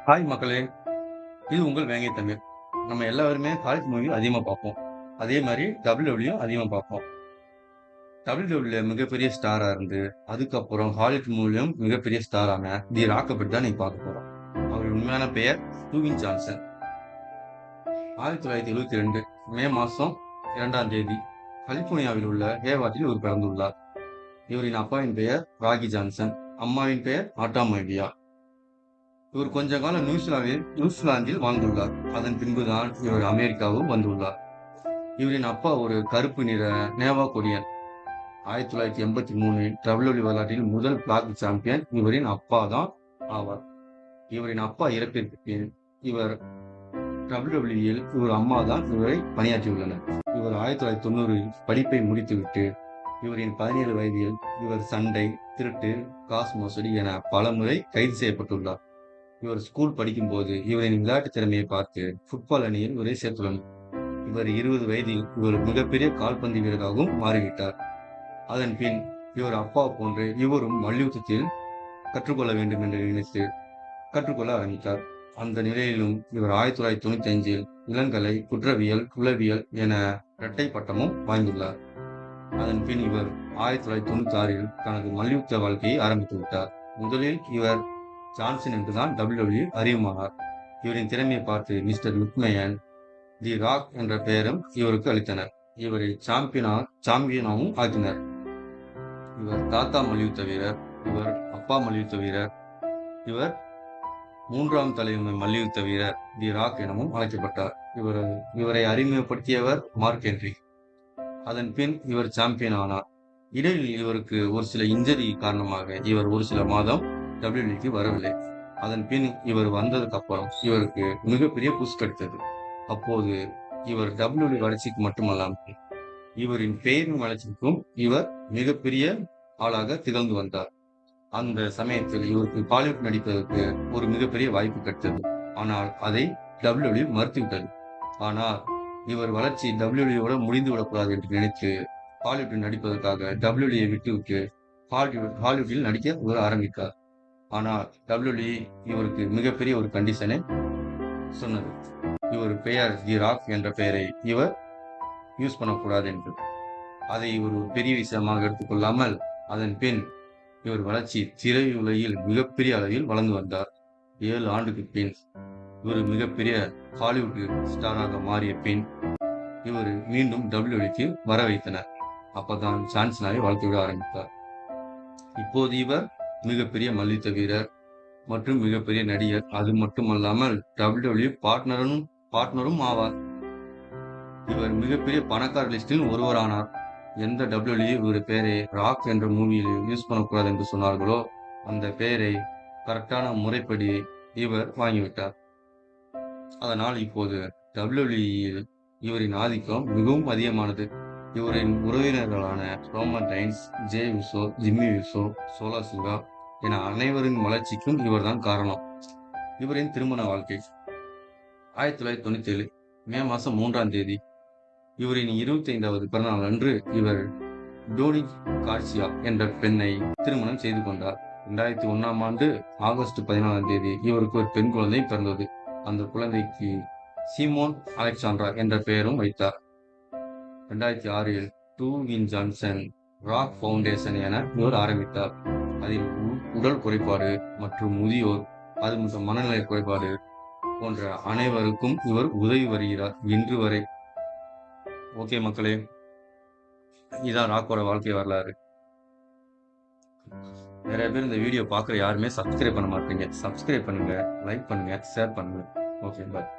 Hi மக்களே! இது உங்கள் வேங்கை தமிழ். நம்ம எல்லாருமே ஹாலிவுட் மூவி அதிகமா பார்ப்போம். அதே மாரி WWE அதிகமா பார்ப்போம். WWE மிகப்பெரிய ஸ்டாரா இருந்து, அதுக்கப்புறம் ஹாலிவுட் மூவிலும் மிகப்பெரிய ஸ்டாரான தி ராக்க பத்தி தான் இன்னைக்கு பார்க்க போறோம். அவருடைய உண்மையான பெயர் டுவின் ஜான்சன். 1972 மே மாசம் 2ஆம் தேதி கலிபோர்னியாவில் உள்ள ஹேவார்டில் இவர் பிறந்துள்ளார். இவரின் அப்பாவின் பெயர் ராகி ஜான்சன், அம்மாவின் பெயர் ஆட்டாமேவியா. இவர் கொஞ்ச காலம் நியூசிலாந்தில் வாழ்ந்துள்ளார். அதன் பின்புதான் இவர் அமெரிக்காவும் வந்துள்ளார். இவரின் அப்பா ஒரு கருப்பு நிற நேவா கொரியன். 1983 WWE வரலாற்றில் முதல் பிளாக் சாம்பியன் இவரின் அப்பா தான் ஆவார். இவரின் அப்பா இறப்பிற்கு பின் இவர் WWE இவர் அம்மா தான் இவரை பணியாற்றியுள்ளனர். இவர் 1990 படிப்பை முடித்துவிட்டு இவரின் 17 வயதில் இவர் சண்டை, திருட்டு, காசு மோசடி என பல முறை கைது செய்யப்பட்டுள்ளார். இவர் ஸ்கூல் படிக்கும் போது இவரின் விளையாட்டு திறமையை பார்த்து ஃபுட்பால் அணியில் இவரை சேர்த்துள்ளனர். இவர் 20 வயதில் இவர் மிகப்பெரிய கால்பந்து வீரராகவும் மாறிவிட்டார். அதன் பின் இவர் அப்பா போன்று இவரும் மல்யுத்தத்தில் கற்றுக்கொள்ள வேண்டும் என்று நினைத்து கற்றுக்கொள்ள ஆரம்பித்தார். அந்த நிலையிலும் இவர் 1995 இளங்கலை, குற்றவியல், உளவியல் என இரட்டை பட்டமும் வாங்கியுள்ளார். அதன் பின் இவர் 1996 தனது மல்யுத்த வாழ்க்கையை ஆரம்பித்து விட்டார். முதலில் இவர் ஜான்சன் என்றுதான் WWE அறிமுகமானார். இவரின் திறமையை பார்த்து மிஸ்டர் லுக்மேயன் தி ராக் என்ற பெயரும் இவருக்கு அளித்தனர். இவரை சாம்பியனாகவும் ஆக்கினர். இவர் தாத்தா மல்யுத்த வீரர், இவர் அப்பா மல்யுத்த வீரர், இவர் 3ஆம் தலைமுறை மல்யுத்த வீரர் தி ராக் எனவும் அழைக்கப்பட்டார். இவரை அறிமுகப்படுத்தியவர் மார்க் ஹென்றி. அதன் பின் இவர் சாம்பியன் ஆனார். இடையில் இவருக்கு ஒரு சில இன்ஜரி காரணமாக இவர் ஒரு சில மாதம் WWE வரவில்லை. அதன் பின் இவர் வந்ததுக்கு அப்புறம் இவருக்கு மிகப்பெரிய புஷ் கிடைத்தது. அப்போது இவர் WWE வளர்ச்சிக்கு மட்டுமல்லாமல் இவரின் பெயரின் வளர்ச்சிக்கும் இவர் மிகப்பெரிய ஆளாக திகழ்ந்து வந்தார். அந்த சமயத்தில் இவருக்கு பாலிவுட் நடிப்பதற்கு ஒரு மிகப்பெரிய வாய்ப்பு கிடைத்தது. ஆனால் அதை WWE மறுத்துவிட்டது. ஆனால் இவர் வளர்ச்சி WWE முடிந்து விடக்கூடாது என்று நினைத்து ஹாலிவுட்டில் நடிப்பதற்காக WWE விட்டுவிட்டு ஹாலிவுட்டில் நடிக்க இவர் ஆரம்பித்தார். ஆனால் WWE இவருக்கு மிகப்பெரிய ஒரு கண்டிஷனை சொன்னது. இவர் பெயர் தி ராக் என்ற பெயரை இவர் யூஸ் பண்ணக்கூடாது என்று. அதை ஒரு பெரிய விஷயமாக எடுத்துக்கொள்ளாமல் அதன் பின் இவர் வளர்ச்சி திரையுலகில் மிகப்பெரிய அளவில் வளர்ந்து வந்தார். 7 ஆண்டுக்கு பின் இவர் மிகப்பெரிய ஹாலிவுட் ஸ்டாராக மாறிய பின் இவர் மீண்டும் WWE வர வைத்தனர். அப்பதான் ஜான்சனாவை வாழ்க்கை விட ஆரம்பித்தார். இப்போது இவர் மிகப்பெரிய மல்யுத்த வீரர் மற்றும் மிகப்பெரிய நடிகர். அது மட்டுமல்லாமல் WWE பார்ட்னரும் ஆவார். இவர் மிகப்பெரிய பணக்கார லிஸ்டில் ஒருவரானார். எந்த WWE இவர் பெயரை ராக் என்ற மூவியில் யூஸ் பண்ணக்கூடாது என்று சொன்னார்களோ அந்த பெயரை கரெக்டான முறைப்படி இவர் வாங்கிவிட்டார். அதனால் இப்போது WWE இவரின் ஆதிக்கம் மிகவும் அதிகமானது. இவரின் உறவினர்களான Roman Reigns, Jey Uso, Jimmy Uso, Solo Sikoa என அனைவரின் வளர்ச்சிக்கும் இவர்தான் காரணம். இவரின் திருமண வாழ்க்கை 1997 மே மாசம் 3ஆம் தேதி இவரின் 25வது பிறந்தநாள் அன்று இவர் டோனி கார்சியா என்ற பெண்ணை திருமணம் செய்து கொண்டார். 2001ஆம் ஆண்டு ஆகஸ்ட் 14ஆம் தேதி இவருக்கு ஒரு பெண் குழந்தை பிறந்தது. அந்த குழந்தைக்கு சிமோன் அலெக்சாண்ட்ரா என்ற பெயரும் வைத்தார். 2006 டுவின் ஜான்சன் ராக் ஃபவுண்டேஷன் என இவர் ஆரம்பித்தார். அதில் உடல் குறைபாடு மற்றும் முதியோர், அது மற்றும் மனநிலை குறைபாடு போன்ற அனைவருக்கும் இவர் உதவி வருகிறார் இன்று வரை. ஓகே மக்களே, இதான் ராக்கோட வாழ்க்கை வரலாறு. நிறைய பேர் இந்த வீடியோ பார்க்குற யாருமே சப்ஸ்கிரைப் பண்ண மாட்டீங்க. சப்ஸ்கிரைப் பண்ணுங்க, லைக் பண்ணுங்க, ஷேர் பண்ணுங்க. ஓகே, பாய்.